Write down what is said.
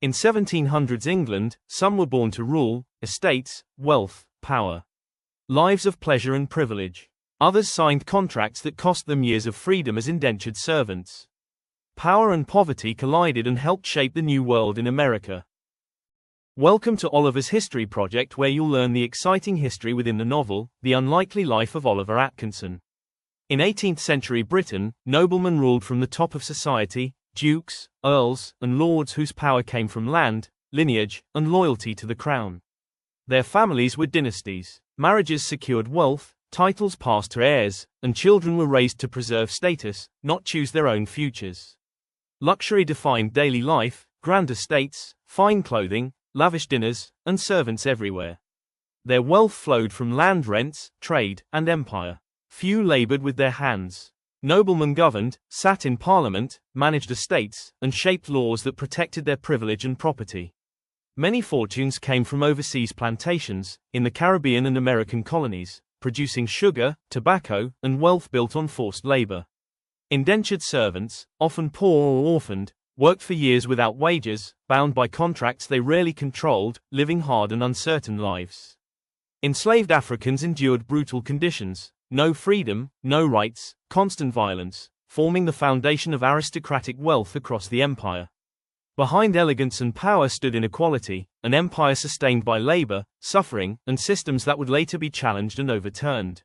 In 1700s England, some were born to rule, estates, wealth, power. Lives of pleasure and privilege. Others signed contracts that cost them years of freedom as indentured servants. Power and poverty collided and helped shape the new world in America. Welcome to Oliver's History Project, where you'll learn the exciting history within the novel, The Unlikely Life of Oliver Atkinson. In 18th century Britain, noblemen ruled from the top of society, dukes, earls, and lords whose power came from land, lineage, and loyalty to the crown. Their families were dynasties. Marriages secured wealth, titles passed to heirs, and children were raised to preserve status, not choose their own futures. Luxury defined daily life, grand estates, fine clothing, lavish dinners, and servants everywhere. Their wealth flowed from land rents, trade, and empire. Few labored with their hands. Noblemen governed, sat in parliament, managed estates, and shaped laws that protected their privilege and property. Many fortunes came from overseas plantations, in the Caribbean and American colonies, producing sugar, tobacco, and wealth built on forced labor. Indentured servants, often poor or orphaned, worked for years without wages, bound by contracts they rarely controlled, living hard and uncertain lives. Enslaved Africans endured brutal conditions, no freedom, no rights, constant violence, forming the foundation of aristocratic wealth across the empire. Behind elegance and power stood inequality, an empire sustained by labor, suffering, and systems that would later be challenged and overturned.